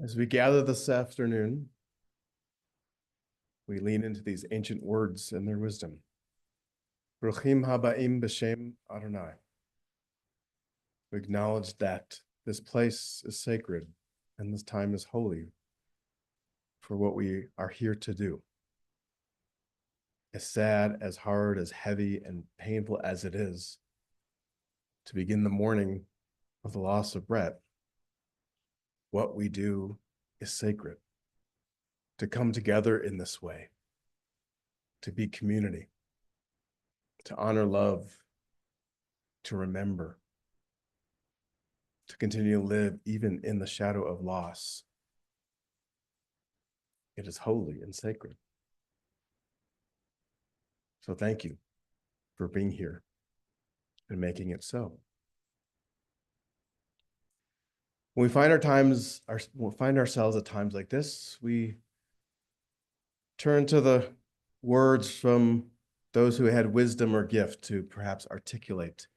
As we gather this afternoon, we lean into these ancient words and their wisdom. Bruchim habaim b'shem Adonai. We acknowledge that this place is sacred and this time is holy for what we are here to do. As sad, as hard, as heavy, and painful as it is to begin the morning of the loss of Brett, what we do is sacred. To come together in this way, to be community, to honor love, to remember, to continue to live even in the shadow of loss. It is holy and sacred. So thank you for being here and making it so. When we find ourselves at times like this, we turn to the words from those who had wisdom or gift to perhaps articulate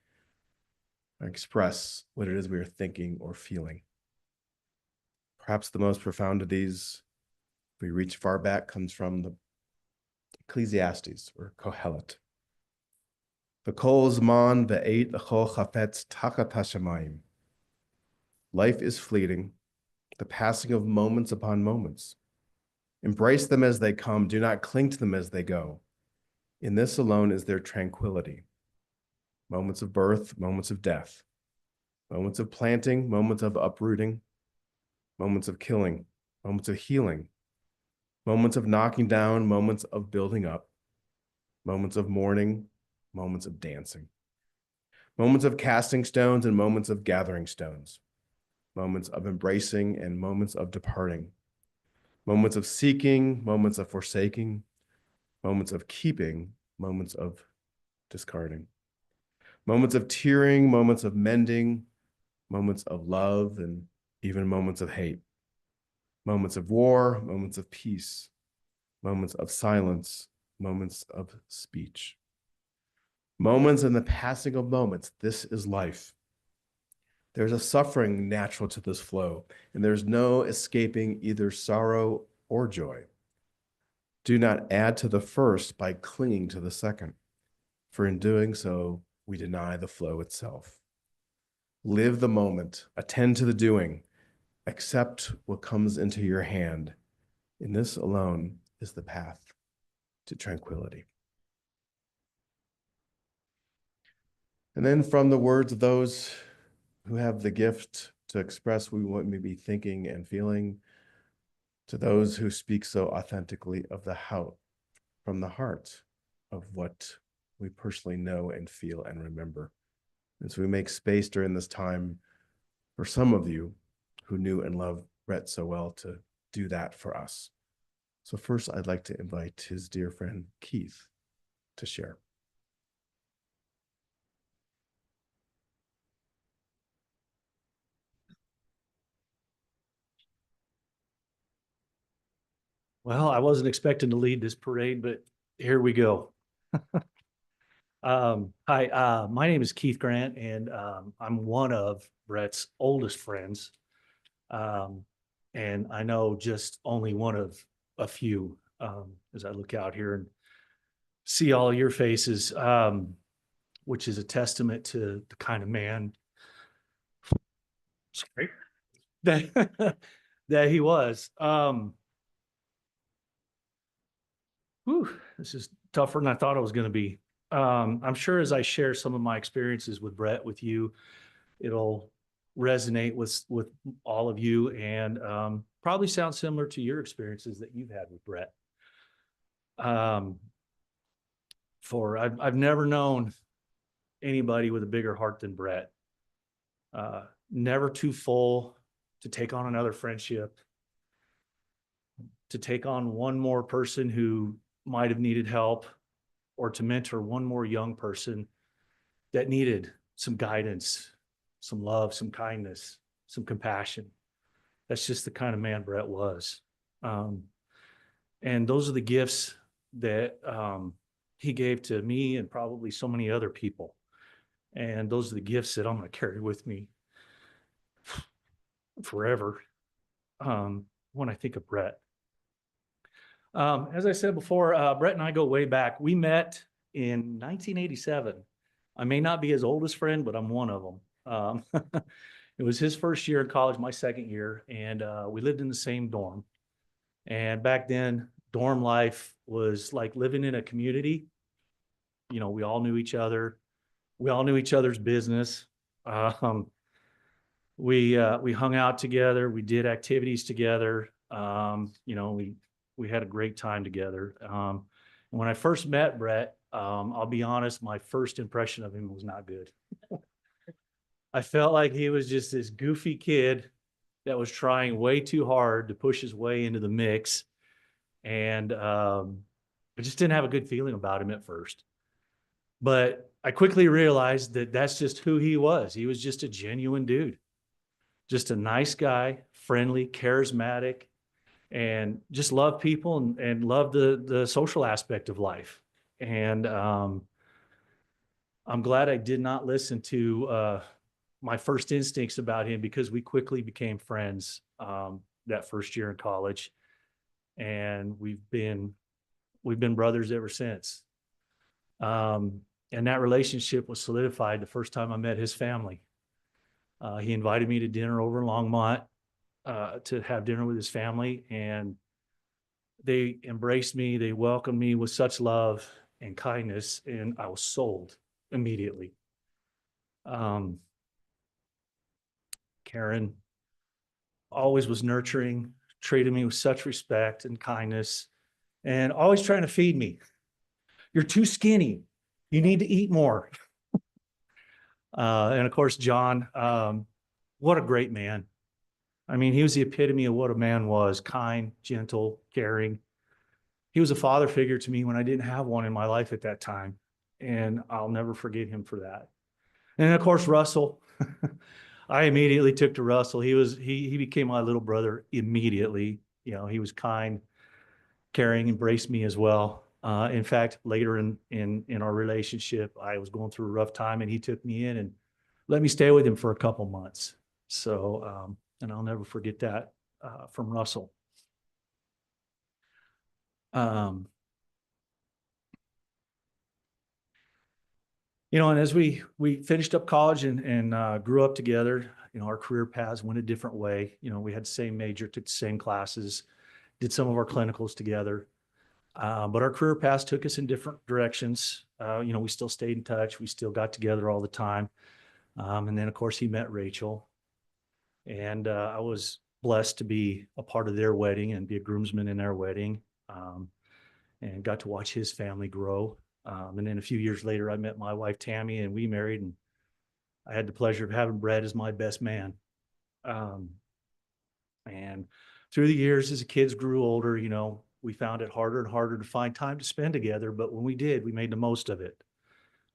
or express what it is we are thinking or feeling. Perhaps the most profound of these, if we reach far back, comes from the Ecclesiastes or Kohelet. V'kol zman ve'et l'chol chafetz tachat hashamayim. Life is fleeting, the passing of moments upon moments. Embrace them as they come. Do not cling to them as they go. In this alone is their tranquility. Moments of birth, moments of death, moments of planting, moments of uprooting, moments of killing, moments of healing, moments of knocking down, moments of building up, moments of mourning, moments of dancing, moments of casting stones and moments of gathering stones, moments of embracing and moments of departing, moments of seeking, moments of forsaking, moments of keeping, moments of discarding, moments of tearing, moments of mending, moments of love, and even moments of hate, moments of war, moments of peace, moments of silence, moments of speech. Moments in the passing of moments. This is life. There's a suffering natural to this flow, and there's no escaping either sorrow or joy. Do not add to the first by clinging to the second, for in doing so, we deny the flow itself. Live the moment, attend to the doing, accept what comes into your hand. In this alone is the path to tranquility. And then from the words of those who have the gift to express what we may be thinking and feeling, to those who speak so authentically of the how, from the heart of what we personally know and feel and remember. And so we make space during this time for some of you who knew and loved Brett so well to do that for us. So first, I'd like to invite his dear friend, Keith, to share. Well, I wasn't expecting to lead this parade, but here we go. Hi, my name is Keith Grant, and I'm one of Brett's oldest friends. Um, and I know just only one of a few as I look out here and see all your faces, which is a testament to the kind of man sorry, that, that he was. Whew, this is tougher than I thought it was going to be. I'm sure as I share some of my experiences with Brett with you, it'll resonate with all of you and probably sound similar to your experiences that you've had with Brett. For I've never known anybody with a bigger heart than Brett. Never too full to take on another friendship, to take on one more person who might have needed help, or to mentor one more young person that needed some guidance, some love, some kindness, some compassion. That's just the kind of man Brett was. And those are the gifts that he gave to me and probably so many other people. And those are the gifts that I'm going to carry with me forever. when I think of Brett. As I said before, Brett and I go way back. We met in 1987. I may not be his oldest friend, but I'm one of them. It was his first year in college, my second year, and we lived in the same dorm. And back then, dorm life was like living in a community. You know, we all knew each other. We all knew each other's business. Um, we hung out together. We did activities together. You know, we had a great time together. When I first met Brett, I'll be honest, my first impression of him was not good. I felt like he was just this goofy kid that was trying way too hard to push his way into the mix. And I just didn't have a good feeling about him at first. But I quickly realized that that's just who he was. He was just a genuine dude, just a nice guy, friendly, charismatic, and just loved people and loved the social aspect of life. And I'm glad I did not listen to my first instincts about him, because we quickly became friends that first year in college, and we've been brothers ever since. And that relationship was solidified the first time I met his family. He invited me to dinner over in Longmont to have dinner with his family, and they embraced me. They welcomed me with such love and kindness, and I was sold immediately. Um, Karen always was nurturing, treated me with such respect and kindness, and always trying to feed me. You're too skinny. You need to eat more. And of course, John, what a great man. I mean, he was the epitome of what a man was: kind, gentle, caring. He was a father figure to me when I didn't have one in my life at that time. And I'll never forget him for that. And of course, Russell. I immediately took to Russell. He became my little brother immediately. You know, he was kind, caring, embraced me as well. In fact, later in our relationship, I was going through a rough time, and he took me in and let me stay with him for a couple months. So, and I'll never forget that from Russell. Um, you know, and as we finished up college and grew up together, you know, our career paths went a different way. You know, we had the same major, took the same classes, did some of our clinicals together. But our career paths took us in different directions. You know, we still stayed in touch. We still got together all the time. And then, of course, he met Rachel. And I was blessed to be a part of their wedding and be a groomsman in their wedding, and got to watch his family grow. And then a few years later, I met my wife, Tammy, and we married. And I had the pleasure of having Brett as my best man. Um, and through the years, as the kids grew older, you know, we found it harder and harder to find time to spend together. But when we did, we made the most of it.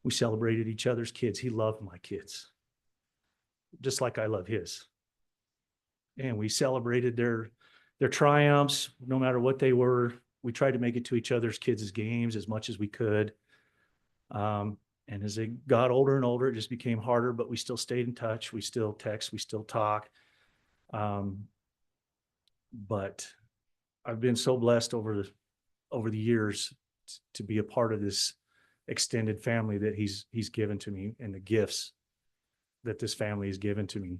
We celebrated each other's kids. He loved my kids, just like I love his. And we celebrated their triumphs, no matter what they were. We tried to make it to each other's kids' games as much as we could. And as they got older and older, it just became harder, but we still stayed in touch. We still text, we still talk. But I've been so blessed over the years to be a part of this extended family that he's given to me, and the gifts that this family has given to me.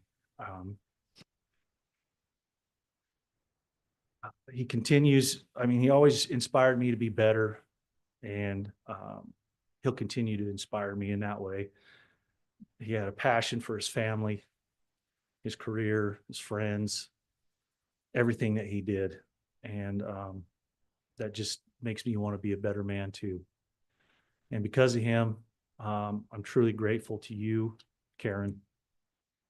He continues. I mean, he always inspired me to be better, and he'll continue to inspire me in that way. He had a passion for his family, his career, his friends, everything that he did. And that just makes me want to be a better man too. And because of him, I'm truly grateful to you, Karen,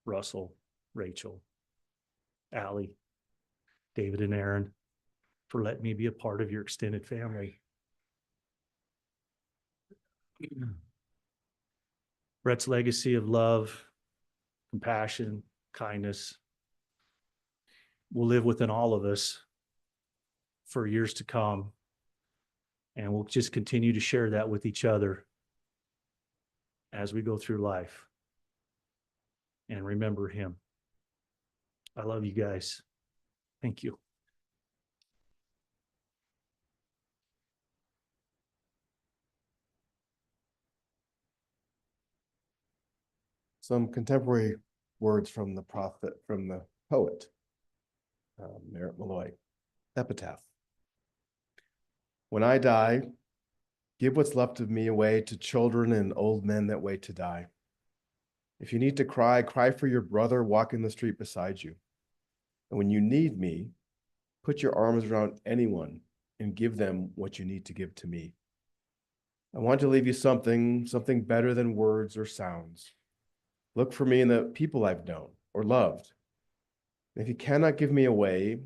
Russell, Rachel, Allie, David, and Aaron, for letting me be a part of your extended family. Brett's legacy of love, compassion, kindness will live within all of us for years to come. And we'll just continue to share that with each other as we go through life. And remember him. I love you guys. Thank you. Some contemporary words from the prophet, from the poet, Merritt Malloy, epitaph. When I die, give what's left of me away to children and old men that wait to die. If you need to cry, cry for your brother walking the street beside you. And when you need me, put your arms around anyone and give them what you need to give to me. I want to leave you something better than words or sounds. Look for me in the people I've known or loved. If you cannot give me away,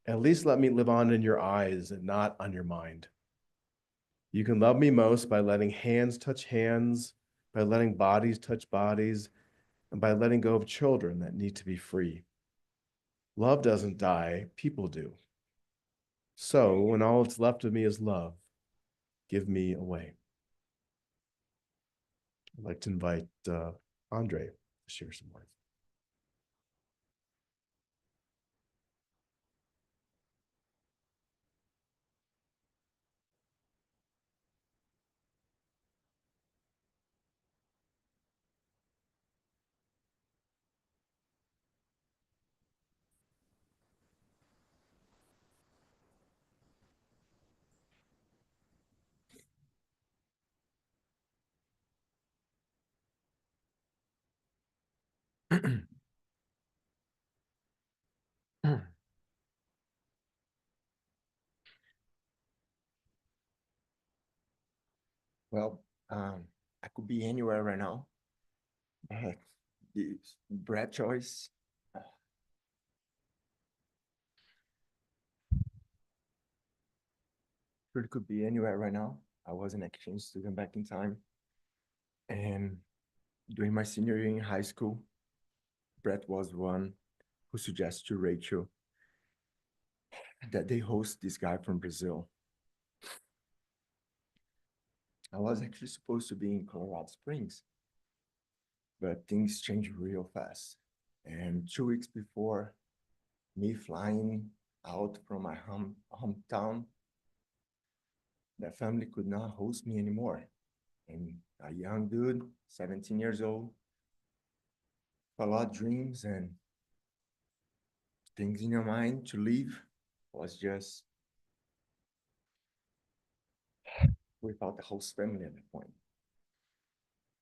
at least let me live on in your eyes and not on your mind. You can love me most by letting hands touch hands, by letting bodies touch bodies, and by letting go of children that need to be free. Love doesn't die, people do. So when all that's left of me is love, give me away. I'd like to invite Andre to share some words. Well, I could be anywhere right now. But this bread choice, really could be anywhere right now. I was an exchange student back in time. And during my senior year in high school, Brett was one who suggested to Rachel that they host this guy from Brazil. I was actually supposed to be in Colorado Springs, but things changed real fast. And 2 weeks before me flying out from my hometown, the family could not host me anymore. And a young dude, 17 years old, a lot of dreams and things in your mind to leave was just without the host family at that point.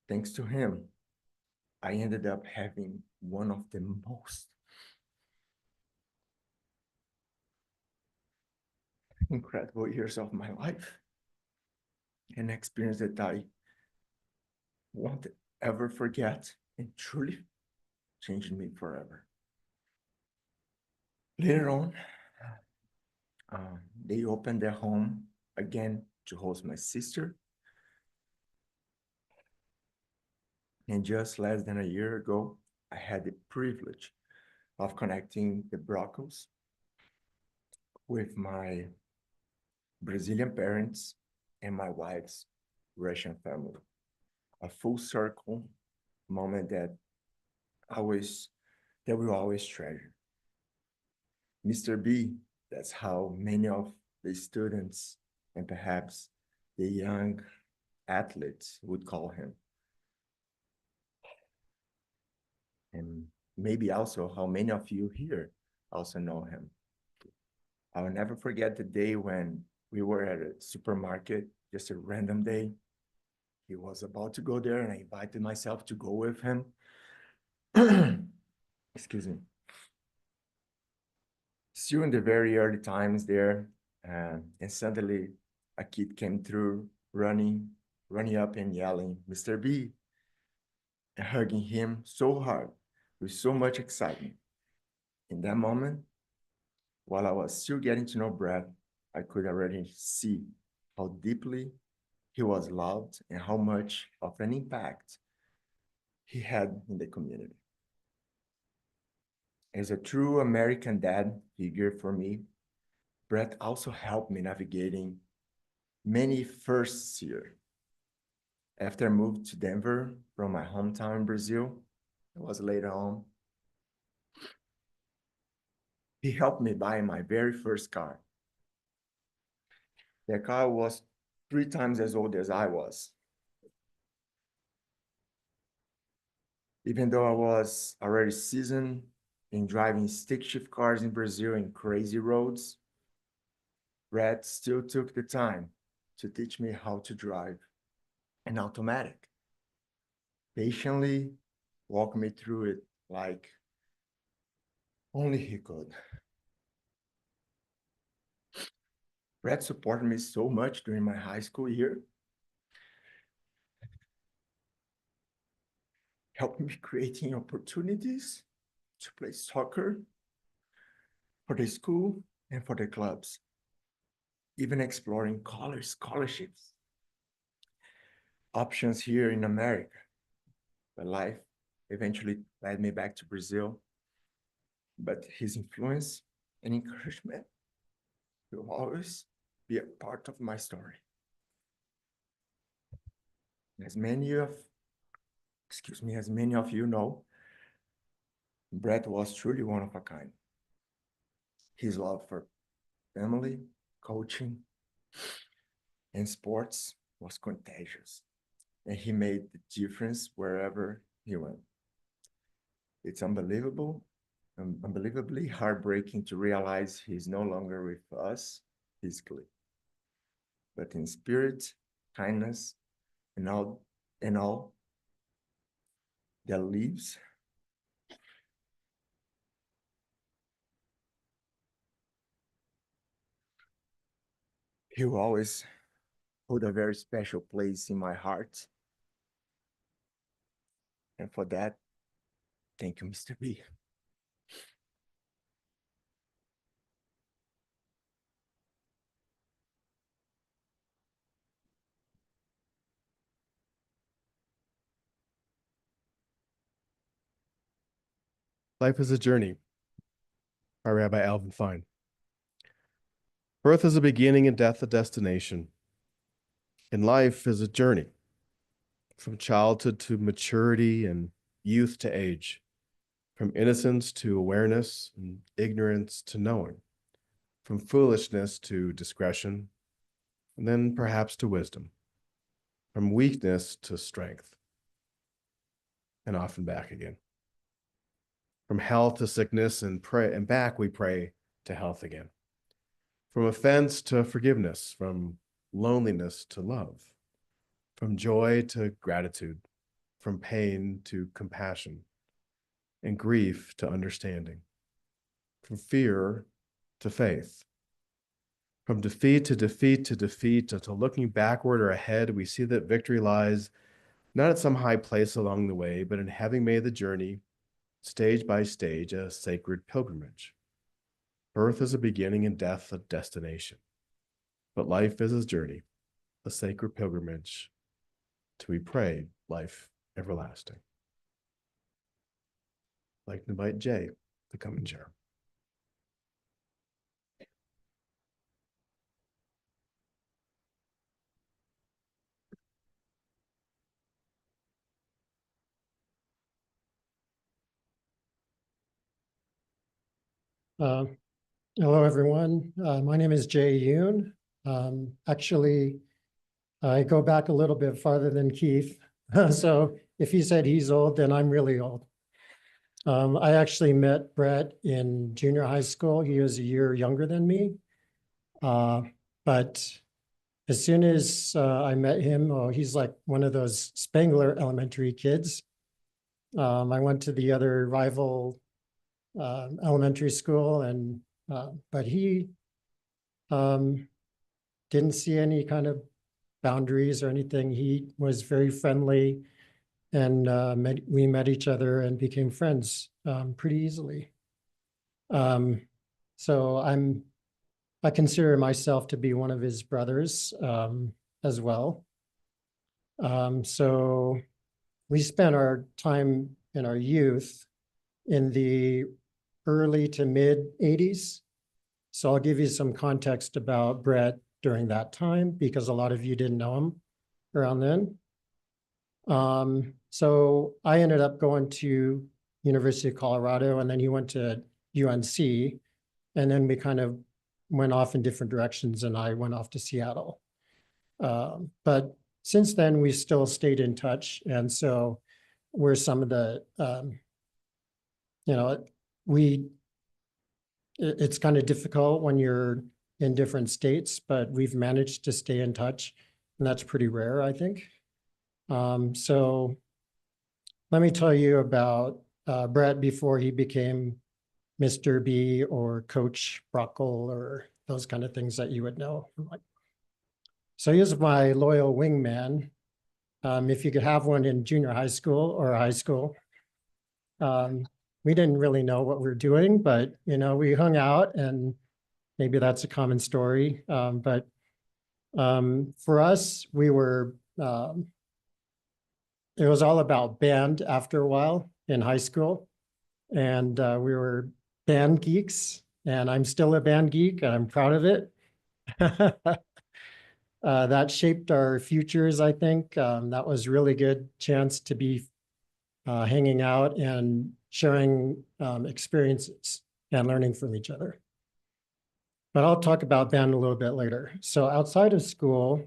Thanks to him, I ended up having one of the most incredible years of my life. An experience that I won't ever forget and truly changed me forever. Later on, they opened their home again to host my sister. And just less than a year ago, I had the privilege of connecting the Brakels with my Brazilian parents and my wife's Russian family. A full circle moment that we always treasure. Mr. B, that's how many of the students and perhaps the young athletes would call him. And maybe also how many of you here also know him. I will never forget the day when we were at a supermarket, just a random day. He was about to go there and I invited myself to go with him. Excuse me. Still in the very early times there, and suddenly a kid came through running up and yelling, "Mr. B," and hugging him so hard with so much excitement. In that moment, while I was still getting to know Brad, I could already see how deeply he was loved and how much of an impact he had in the community. As a true American dad figure for me, Brett also helped me navigating many firsts here. After I moved to Denver from my hometown in Brazil, it was later on. He helped me buy my very first car. The car was 3 times as old as I was. Even though I was already seasoned in driving stick shift cars in Brazil in crazy roads, Brad still took the time to teach me how to drive an automatic. Patiently walk me through it like only he could. Brad supported me so much during my high school year, helped me creating opportunities to play soccer for the school and for the clubs, even exploring college scholarships, options here in America. But life eventually led me back to Brazil. But his influence and encouragement will always be a part of my story. As many of, as many of you know, Brett was truly one of a kind. His love for family, coaching, and sports was contagious, and he made the difference wherever he went. It's unbelievably heartbreaking to realize he's no longer with us physically, but in spirit, kindness, and all that lives. He will always hold a very special place in my heart. And for that, thank you, Mr. B. Life is a journey by Rabbi Alvin Fine. Birth is a beginning and death a destination. And life is a journey from childhood to maturity and youth to age, from innocence to awareness and ignorance to knowing, from foolishness to discretion, and then perhaps to wisdom, from weakness to strength, and often back again. From health to sickness and back we pray to health again. From offense to forgiveness, from loneliness to love, from joy to gratitude, from pain to compassion, and grief to understanding, from fear to faith, from defeat to defeat to defeat, until looking backward or ahead, we see that victory lies not at some high place along the way, but in having made the journey, stage by stage, a sacred pilgrimage. Birth is a beginning and death a destination, but life is a journey, a sacred pilgrimage, till we pray life everlasting. I'd like to invite Jay to come and share. Uh, Hello, everyone. My name is Jay Yoon. Actually, I go back a little bit farther than Keith. So if he said he's old, then I'm really old. I actually met Brett in junior high school. He was a year younger than me. But as soon as I met him, he's like one of those Spangler elementary kids. I went to the other rival elementary school, and but he didn't see any kind of boundaries or anything. He was very friendly, and we met each other and became friends pretty easily. So I consider myself to be one of his brothers as well. So we spent our time in our youth in the early to mid 80s. So I'll give you some context about Brett during that time, because a lot of you didn't know him around then. So I ended up going to University of Colorado, and then he went to UNC. And then we kind of went off in different directions and I went off to Seattle. But since then, we still stayed in touch. And so we're some of the, you know, it's kind of difficult when you're in different states, but we've managed to stay in touch. And that's pretty rare, I think. So let me tell you about Brett before he became Mr. B or Coach Brakel or those kind of things that you would know. So he was my loyal wingman. If you could have one in junior high school or high school. We didn't really know what we were doing, but we hung out, and maybe that's a common story. But for us, we were, it was all about band after a while in high school. And we were band geeks, and I'm still a band geek, and I'm proud of it. That shaped our futures, I think. That was really good chance to be hanging out and sharing experiences and learning from each other. But I'll talk about band a little bit later. So outside of school,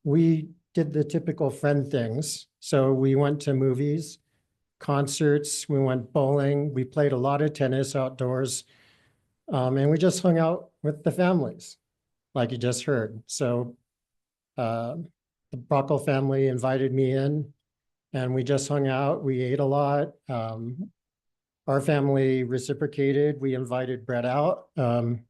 we did the typical friend things. So we went to movies, concerts, we went bowling, we played a lot of tennis outdoors, and we just hung out with the families, like you just heard. So the Brakel family invited me in, and we just hung out. We ate a lot. Our family reciprocated. We invited Brett out. And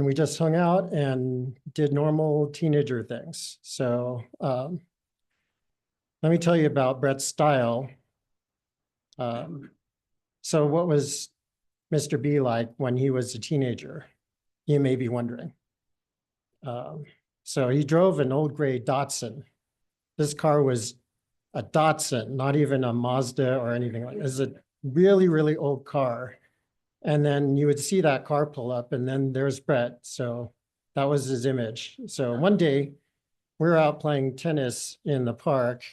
we just hung out and did normal teenager things. So let me tell you about Brett's style. So what was Mr. B like when he was a teenager? You may be wondering. So he drove an old gray Datsun. This car was a Datsun, not even a Mazda or anything like that. It was a really, really old car. And then you would see that car pull up, and then there's Brett. So that was his image. So one day we were out playing tennis in the park,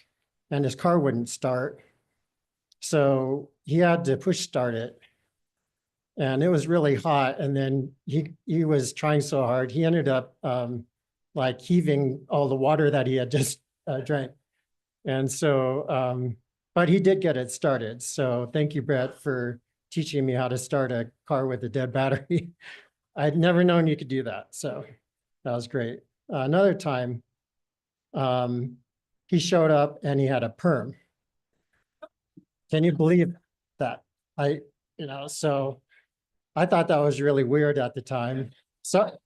and his car wouldn't start. So he had to push start it. And it was really hot. And then he was trying so hard, he ended up like heaving all the water that he had just drank. And so, but he did get it started. So thank you, Brett, for teaching me how to start a car with a dead battery. I'd never known you could do that. So that was great. Another time, he showed up and he had a perm. Can you believe that? So I thought that was really weird at the time. So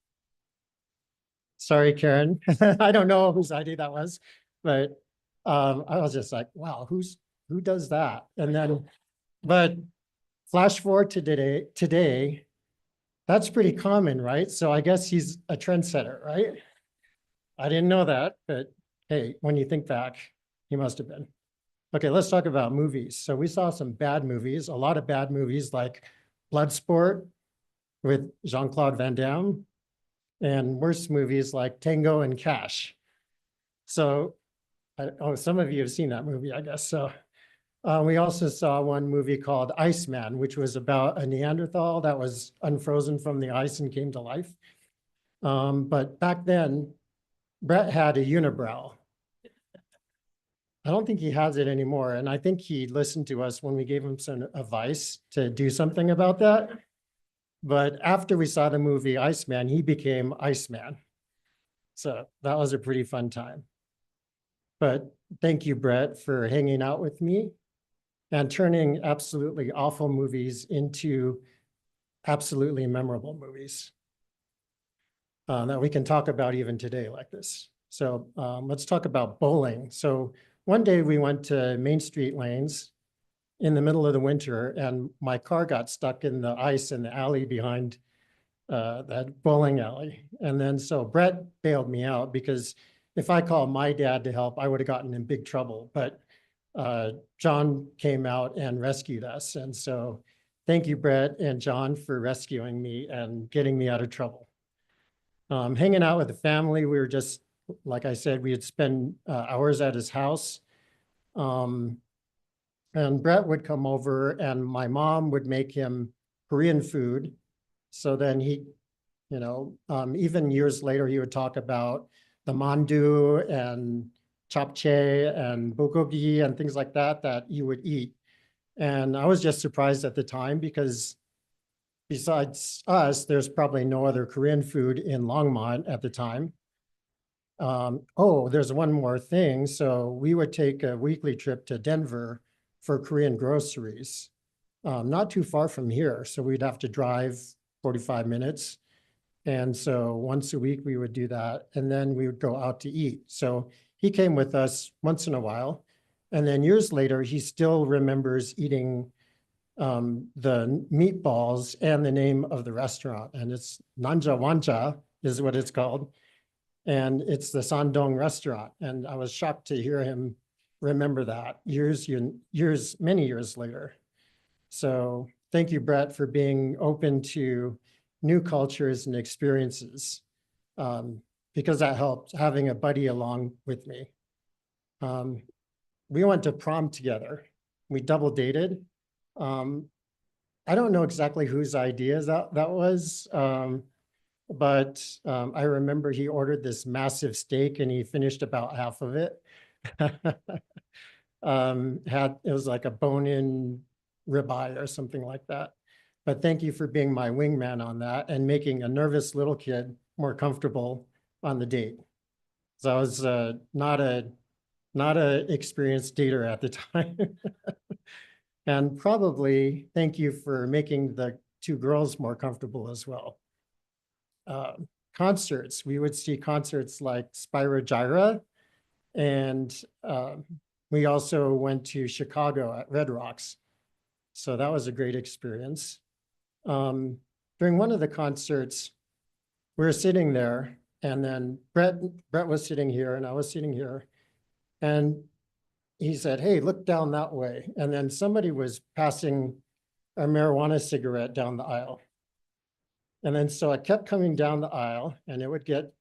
sorry, Karen. I don't know whose idea that was, but I was just like, wow, who does that? And then, but flash forward to today, that's pretty common, right? So I guess he's a trendsetter, right? I didn't know that, but hey, when you think back, he must have been. Okay, let's talk about movies. So we saw some bad movies, a lot of bad movies like Bloodsport with Jean-Claude Van Damme, and worse movies like Tango and Cash. So, some of you have seen that movie, I guess. So we also saw one movie called Iceman, which was about a Neanderthal that was unfrozen from the ice and came to life. But back then, Brett had a unibrow. I don't think he has it anymore. And I think he listened to us when we gave him some advice to do something about that. But after we saw the movie Iceman, he became Iceman. So that was a pretty fun time. But thank you, Brett, for hanging out with me and turning absolutely awful movies into absolutely memorable movies that we can talk about even today like this. So let's talk about bowling. So one day we went to Main Street Lanes in the middle of the winter, and my car got stuck in the ice in the alley behind that bowling alley. And then so Brett bailed me out, because if I called my dad to help, I would have gotten in big trouble. But John came out and rescued us. And so thank you, Brett and John, for rescuing me and getting me out of trouble. Hanging out with the family, we were just, like I said, we had spent hours at his house. And Brett would come over and my mom would make him Korean food. So then he, even years later, he would talk about the mandu and japchae and bulgogi and things like that that you would eat. And I was just surprised at the time because besides us, there's probably no other Korean food in Longmont at the time. Oh, there's one more thing. So we would take a weekly trip to Denver for Korean groceries, not too far from here. So we'd have to drive 45 minutes. And so once a week we would do that. And then we would go out to eat. So he came with us once in a while. And then years later, he still remembers eating the meatballs and the name of the restaurant. And it's Nanja Wanja is what it's called. And it's the Sandong restaurant. And I was shocked to hear him remember that many years later. So thank you, Brett, for being open to new cultures and experiences, because that helped having a buddy along with me. We went to prom together. We double dated. I don't know exactly whose idea that was, but I remember he ordered this massive steak and he finished about half of it. It was like a bone-in ribeye or something like that. But thank you for being my wingman on that and making a nervous little kid more comfortable on the date. So I was not a experienced dater at the time. And probably thank you for making the two girls more comfortable as well. Concerts, we would see concerts like Spyro Gyra, and we also went to Chicago at Red Rocks. So that was a great experience. During one of the concerts, we were sitting there, and then Brett was sitting here and I was sitting here, and he said, "Hey, look down that way." And then somebody was passing a marijuana cigarette down the aisle. And then so I kept coming down the aisle and it would get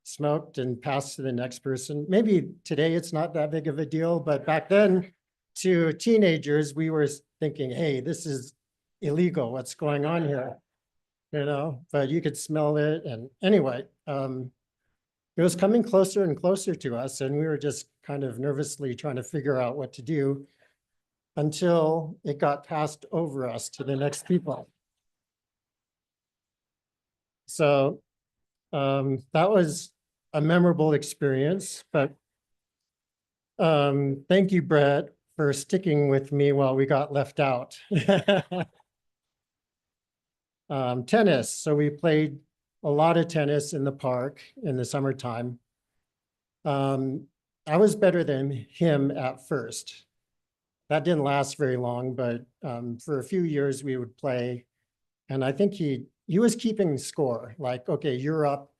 smoked and passed to the next person. Maybe today it's not that big of a deal, but back then to teenagers, we were thinking, hey, this is illegal. What's going on here? But you could smell it. And anyway, it was coming closer and closer to us. And we were just kind of nervously trying to figure out what to do until it got passed over us to the next people. So that was a memorable experience, but thank you, Brett, for sticking with me while we got left out. Tennis. So we played a lot of tennis in the park in the summertime. I was better than him at first. That didn't last very long, but for a few years we would play. And I think he was keeping score, like, okay, you're up.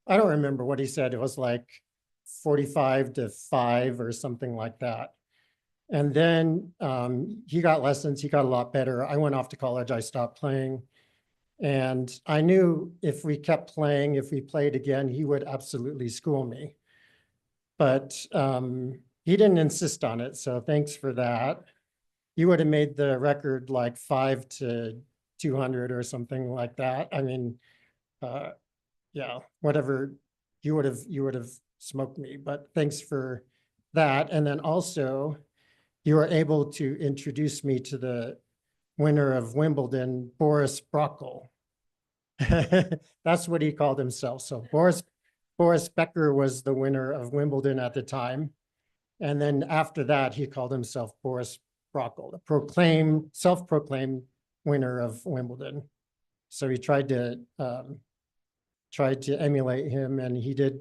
I don't remember what he said. It was like 45-5 or something like that. And then he got lessons. He got a lot better. I went off to college. I stopped playing. And I knew if we kept playing, if we played again, he would absolutely school me. But he didn't insist on it. So thanks for that. You would have made the record like 5 to 200 or something like that. I mean, yeah, whatever, you would have smoked me, but thanks for that. And then also you were able to introduce me to the winner of Wimbledon, Boris Brakel. That's what he called himself. So Boris Becker was the winner of Wimbledon at the time. And then after that, he called himself Boris Brakel, the self-proclaimed winner of Wimbledon. So he tried to emulate him, and he did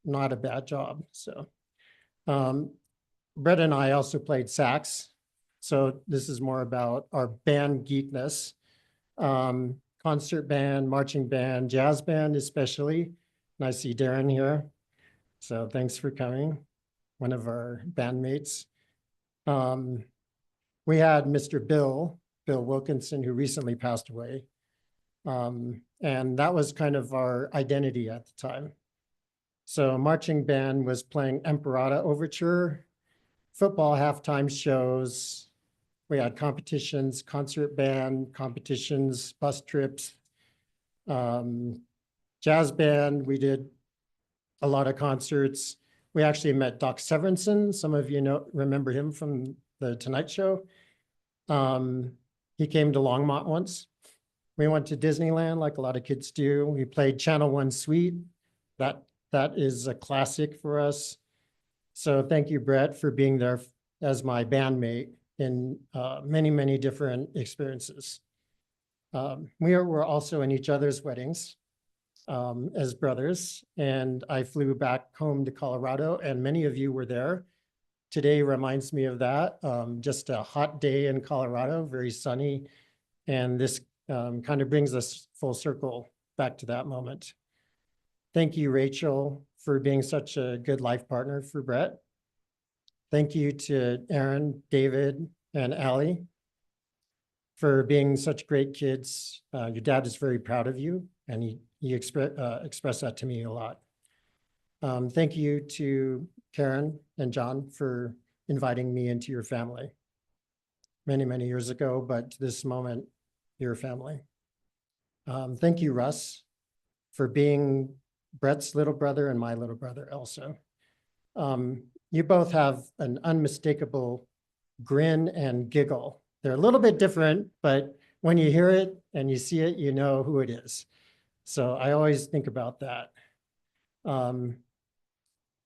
not a bad job. So Brett and I also played sax. So this is more about our band geekness. Concert band, marching band, jazz band especially. And I see Darren here. So thanks for coming, one of our bandmates. We had Mr. Bill Wilkinson, who recently passed away. And that was kind of our identity at the time. So marching band was playing Emperata Overture, football halftime shows, We had competitions, concert band competitions, bus trips, jazz band. We did a lot of concerts. We actually met Doc Severinsen. Some of you remember him from the Tonight Show. He came to Longmont once. We went to Disneyland like a lot of kids do. We played Channel One Suite. That is a classic for us. So thank you, Brett, for being there as my bandmate in many, many different experiences. We were also in each other's weddings as brothers, and I flew back home to Colorado, and many of you were there. Today reminds me of that. Just a hot day in Colorado, very sunny, and this kind of brings us full circle back to that moment. Thank you, Rachel, for being such a good life partner for Brett. Thank you to Aaron, David, and Allie for being such great kids. Your dad is very proud of you, and he expressed that to me a lot. Thank you to Karen and John for inviting me into your family many, many years ago, but this moment, your family. Thank you, Russ, for being Brett's little brother and my little brother also. You both have an unmistakable grin and giggle. They're a little bit different, but when you hear it and you see it, you know who it is. So I always think about that.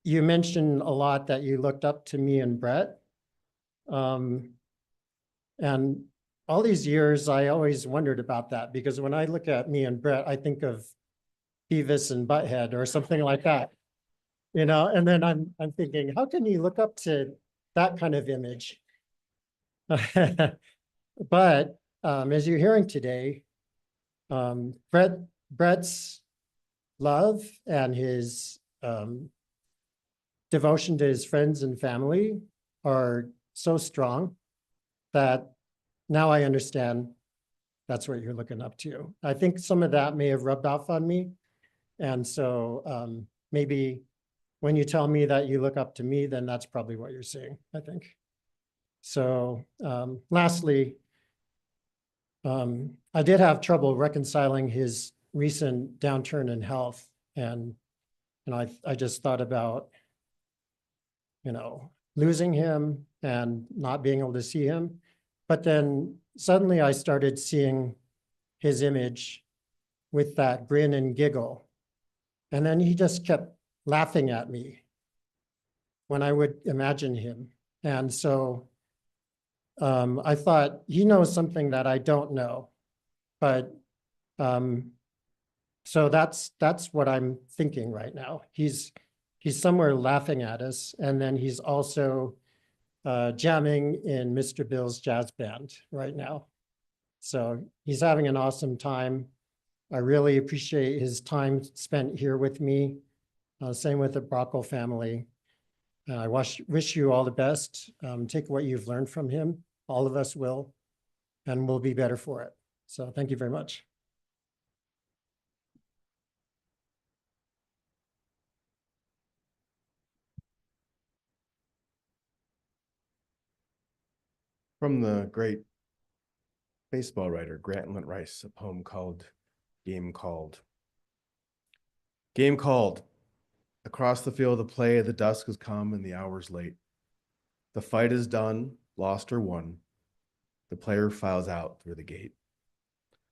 You mentioned a lot that you looked up to me and Brett. And all these years, I always wondered about that, because when I look at me and Brett, I think of Beavis and Butthead or something like that, you know, and then I'm thinking, how can you look up to that kind of image? But as you're hearing today, Brett's love and his devotion to his friends and family are so strong that now I understand that's what you're looking up to. I think some of that may have rubbed off on me. And so maybe when you tell me that you look up to me, then that's probably what you're saying, I think. So lastly, I did have trouble reconciling his recent downturn in health. And I just thought about, losing him and not being able to see him. But then suddenly I started seeing his image with that grin and giggle. And then he just kept laughing at me when I would imagine him. And so I thought, he knows something that I don't know. But so that's what I'm thinking right now. He's somewhere laughing at us, and then he's also jamming in Mr. Bill's jazz band right now. So he's having an awesome time. I really appreciate his time spent here with me. Same with the Brakel family. I wish you all the best. Take what you've learned from him. All of us will, and we'll be better for it. So thank you very much. From the great baseball writer Grant Rice, a poem called Game Called. Game called. Across the field of play, the dusk has come and the hour's late. The fight is done, lost or won. The player files out through the gate.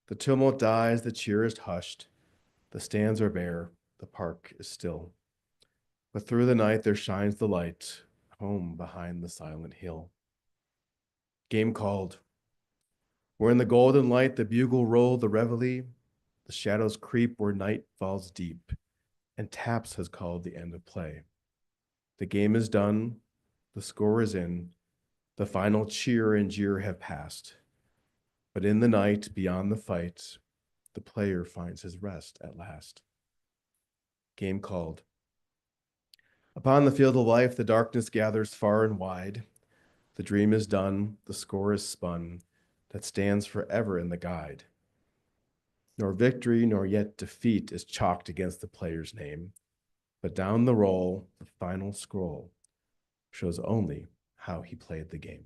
The tumult dies, the cheer is hushed. The stands are bare, the park is still. But through the night there shines the light, home behind the silent hill. Game called. Where in the golden light the bugle rolled the reveille, the shadows creep where night falls deep, and taps has called the end of play. The game is done, the score is in, the final cheer and jeer have passed. But in the night beyond the fight, the player finds his rest at last. Game called. Upon the field of life, the darkness gathers far and wide. The dream is done, the score is spun, that stands forever in the guide. Nor victory nor yet defeat is chalked against the player's name, but down the roll, the final scroll shows only how he played the game.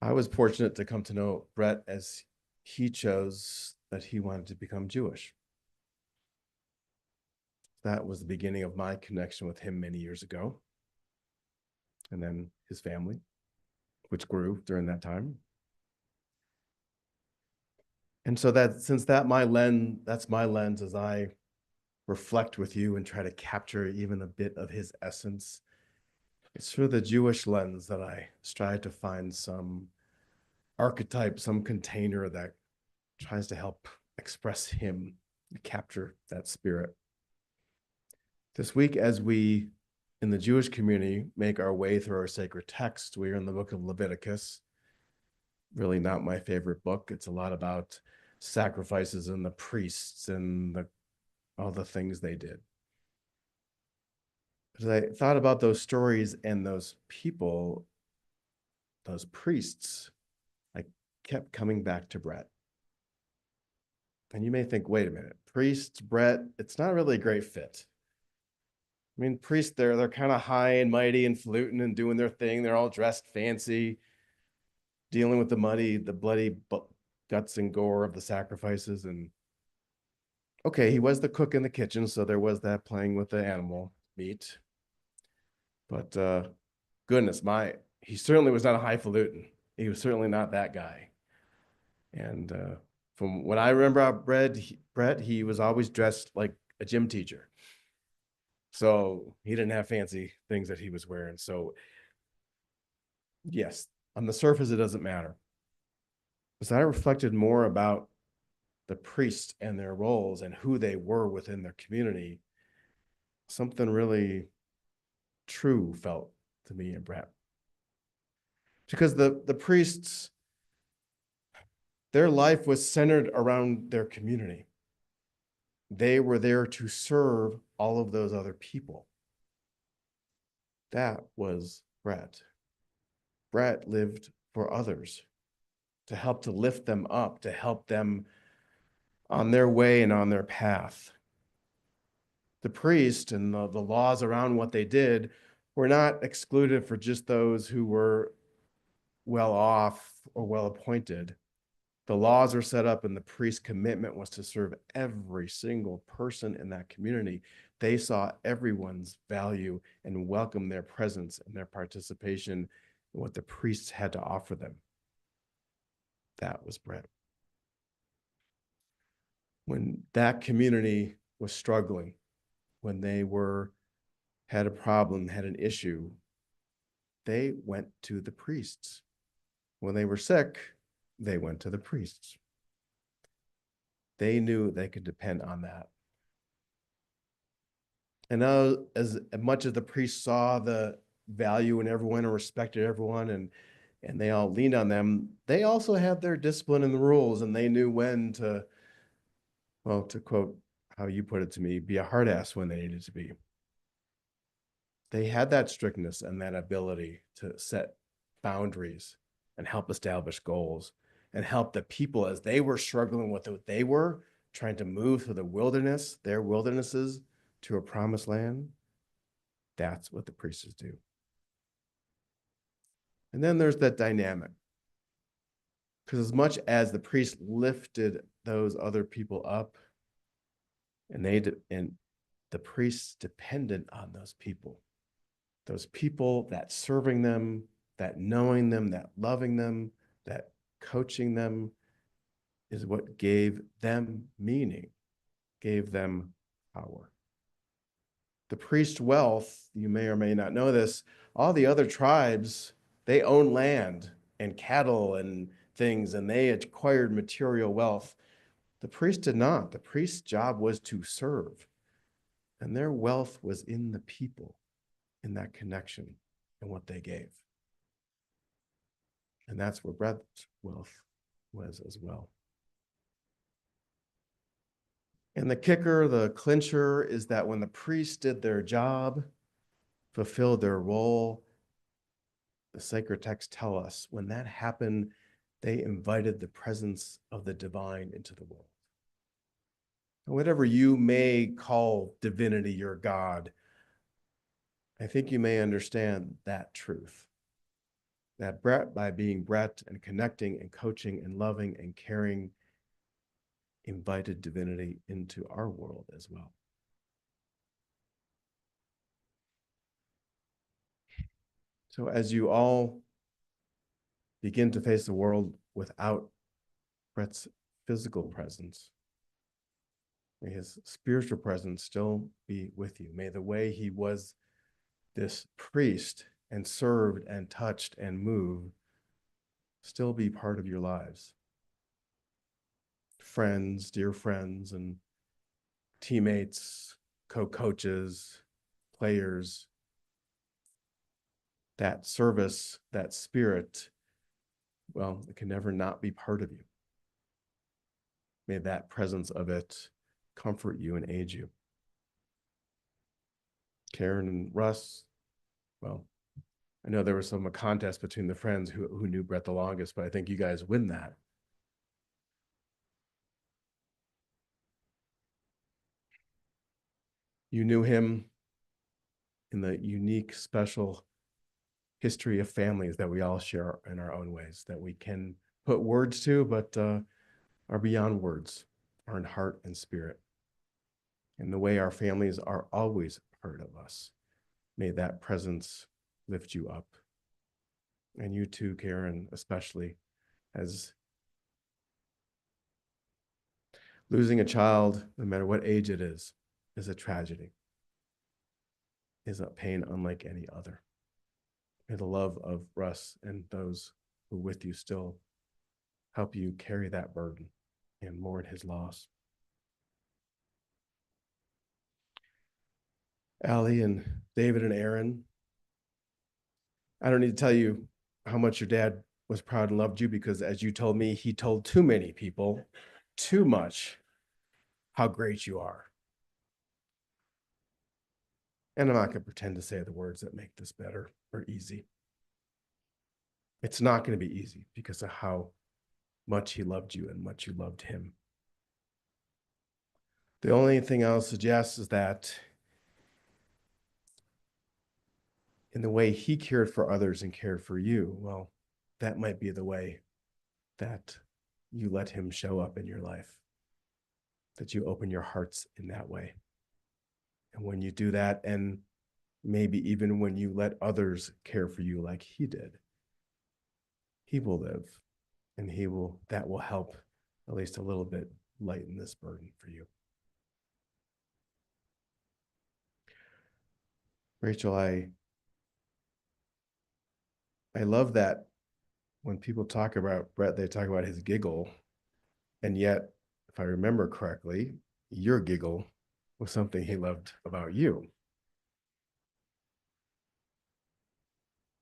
I was fortunate to come to know Brett as he chose that he wanted to become Jewish. That was the beginning of my connection with him many years ago. And then his family, which grew during that time. And so that's my lens as I reflect with you and try to capture even a bit of his essence. It's through the Jewish lens that I strive to find some archetype, some container that tries to help express him, capture that spirit. This week, as we in the Jewish community make our way through our sacred text, we are in the book of Leviticus. Really not my favorite book. It's a lot about sacrifices and the priests and all the things they did. As I thought about those stories and those people, those priests, I kept coming back to Brett. And you may think, wait a minute, priests, Brett, it's not really a great fit. I mean, priests, they're kind of high and mighty and fluting and doing their thing. They're all dressed fancy, dealing with the bloody guts and gore of the sacrifices. And okay, he was the cook in the kitchen, so there was that playing with the animal meat. But goodness, he certainly was not a highfalutin. He was certainly not that guy. And from what I remember about Brett, he was always dressed like a gym teacher. So he didn't have fancy things that he was wearing. So yes, on the surface, it doesn't matter. As I reflected more about the priests and their roles and who they were within their community, something really true felt to me and Brett. Because the priests, their life was centered around their community. They were there to serve all of those other people. That was Brett. Brett lived for others, to help to lift them up, to help them on their way and on their path. The priest and the laws around what they did were not excluded for just those who were well off or well appointed. The laws were set up and the priest's commitment was to serve every single person in that community. They saw everyone's value and welcomed their presence and their participation in what the priests had to offer them. That was Brett. When that community was struggling, when they had a problem, had an issue, they went to the priests. When they were sick, they went to the priests. They knew they could depend on that. And now, as much as the priests saw the value in everyone and respected everyone and they all leaned on them, they also had their discipline and the rules, and they knew when to, well, to quote how you put it to me, be a hard ass when they needed to be. They had that strictness and that ability to set boundaries and help establish goals and help the people as they were struggling with what they were trying to move through the wilderness, their wildernesses, to a promised land. That's what the priests do. And then there's that dynamic. Because as much as the priest lifted those other people up, and the priests depended on those people that serving them, that knowing them, that loving them, that coaching them is what gave them meaning, gave them power. The priest wealth, you may or may not know this, all the other tribes, they own land and cattle and things, and they acquired material wealth. The priest did not. The priest's job was to serve, and their wealth was in the people, in that connection and what they gave. And that's where Brett's wealth was as well. And the kicker, the clincher, is that when the priests did their job, fulfilled their role, the sacred texts tell us when that happened, they invited the presence of the divine into the world. And whatever you may call divinity, your God, I think you may understand that truth. that Brett, by being Brett and connecting and coaching and loving and caring, invited divinity into our world as well. So as you all begin to face the world without Brett's physical presence, may his spiritual presence still be with you. May the way he was this priest and served and touched and moved still be part of your lives. Friends, dear friends, and teammates, co-coaches, players, that service, that spirit, well, it can never not be part of you. May that presence of it comfort you and aid you. Karen and Russ, well, I know there was a contest between the friends who knew Brett the longest, but I think you guys win that. You knew him in the unique, special history of families that we all share in our own ways, that we can put words to, but are beyond words, are in heart and spirit. And the way our families are always part of us. May that presence lift you up. And you too, Karen, especially, as losing a child, no matter what age it is a tragedy, is a pain unlike any other. May the love of Russ and those who are with you still help you carry that burden and mourn his loss. Allie and David and Aaron, I don't need to tell you how much your dad was proud and loved you, because as you told me, he told too many people too much how great you are. And I'm not going to pretend to say the words that make this better or easy. It's not going to be easy because of how much he loved you and much you loved him. The only thing I'll suggest is that in the way he cared for others and cared for you, well, that might be the way that you let him show up in your life, that you open your hearts in that way. And when you do that, and maybe even when you let others care for you like he did, he will live, and that will help at least a little bit lighten this burden for you. Rachel, I love that when people talk about Brett, they talk about his giggle. And yet, if I remember correctly, your giggle was something he loved about you.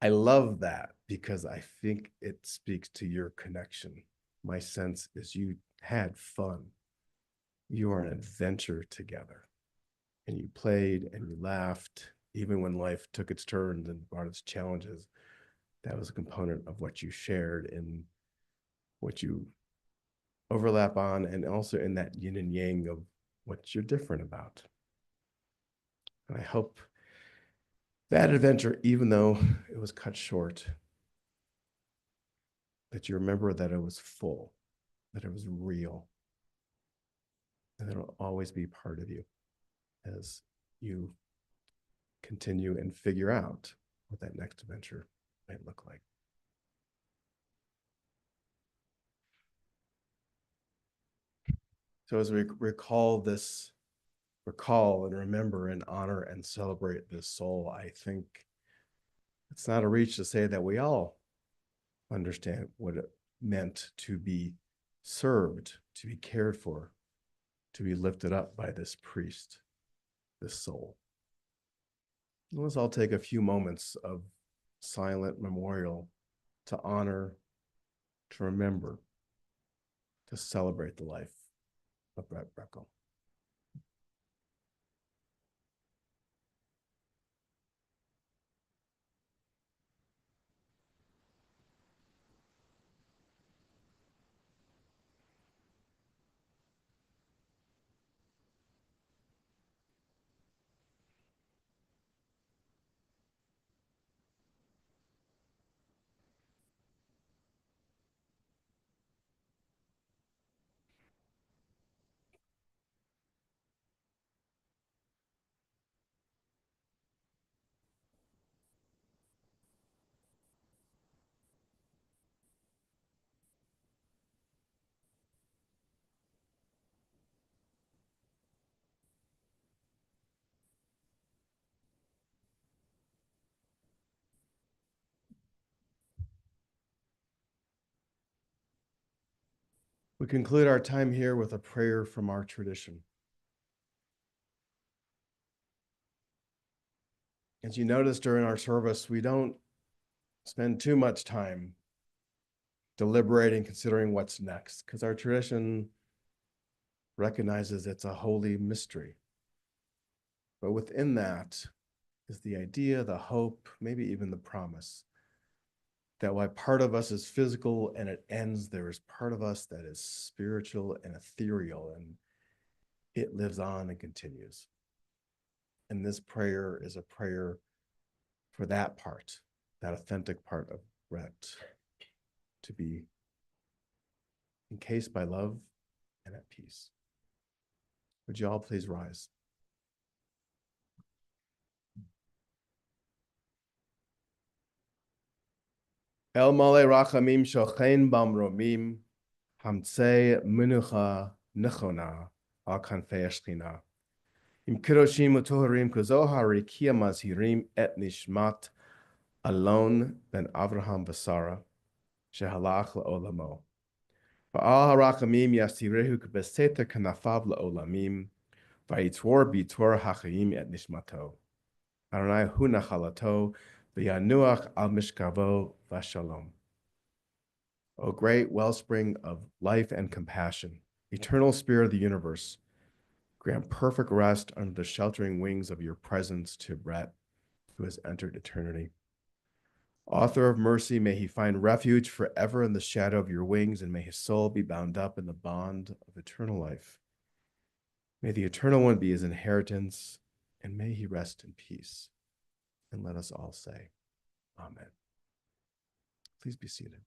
I love that because I think it speaks to your connection. My sense is you had fun. You were an adventure together, and you played and you laughed, even when life took its turns and brought its challenges. That was a component of what you shared and what you overlap on, and also in that yin and yang of what you're different about. And I hope that adventure, even though it was cut short, that you remember that it was full, that it was real, and that it'll always be part of you as you continue and figure out what that next adventure might look like. So as we recall and remember and honor and celebrate this soul, I think it's not a reach to say that we all understand what it meant to be served, to be cared for, to be lifted up by this priest, this soul. Let's all take a few moments of silent memorial to honor, to remember, to celebrate the life of Brett Brakel. We conclude our time here with a prayer from our tradition. As you notice during our service, we don't spend too much time deliberating, considering what's next, because our tradition recognizes it's a holy mystery. But within that is the idea, the hope, maybe even the promise that while part of us is physical and it ends, there is part of us that is spiritual and ethereal, and it lives on and continues. And this prayer is a prayer for that part, that authentic part of Brett, to be encased by love and at peace. Would you all please rise? El male rachamim shochein bamromim, hamtzei menucha nechona al kanfei shchina. Im kiroshim utoharim kuzohari kia mazhirim et nishmat Alon ben Avraham Basara, shehalach laolamo. Ba'al harachamim yasirehu kbeseter kanafav laolamim, vayitzor bitor hachayim et nishmato. Adonai hu nachalato, v'yanuach al mishkavo v'shalom. O great wellspring of life and compassion, eternal spirit of the universe, grant perfect rest under the sheltering wings of your presence to Brett, who has entered eternity. Author of mercy, may he find refuge forever in the shadow of your wings, and may his soul be bound up in the bond of eternal life. May the Eternal One be his inheritance, and may he rest in peace. And let us all say, Amen. Please be seated.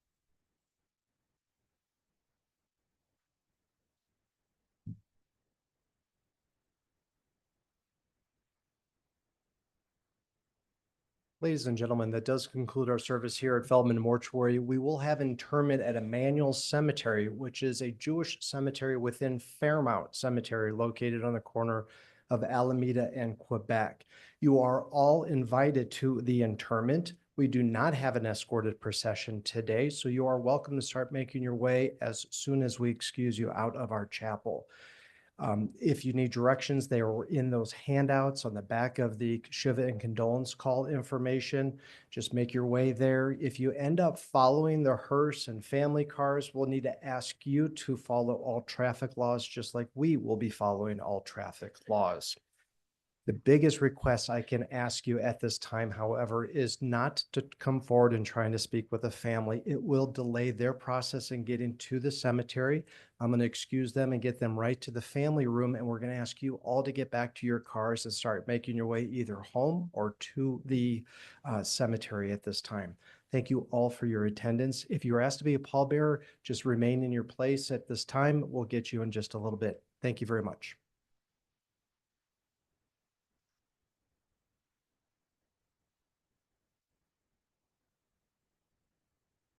Ladies and gentlemen, that does conclude our service here at Feldman Mortuary. We will have interment at Emmanuel Cemetery, which is a Jewish cemetery within Fairmount Cemetery, located on the corner of Alameda and Quebec. You are all invited to the interment. We do not have an escorted procession today, so you are welcome to start making your way as soon as we excuse you out of our chapel. If you need directions, they are in those handouts on the back of the Shiva and condolence call information. Just make your way there. If you end up following the hearse and family cars, we'll need to ask you to follow all traffic laws, just like we will be following all traffic laws. The biggest request I can ask you at this time, however, is not to come forward and trying to speak with a family. It will delay their process in getting to the cemetery. I'm going to excuse them and get them right to the family room, and we're going to ask you all to get back to your cars and start making your way either home or to the cemetery at this time. Thank you all for your attendance. If you're asked to be a pallbearer, just remain in your place at this time. We'll get you in just a little bit. Thank you very much.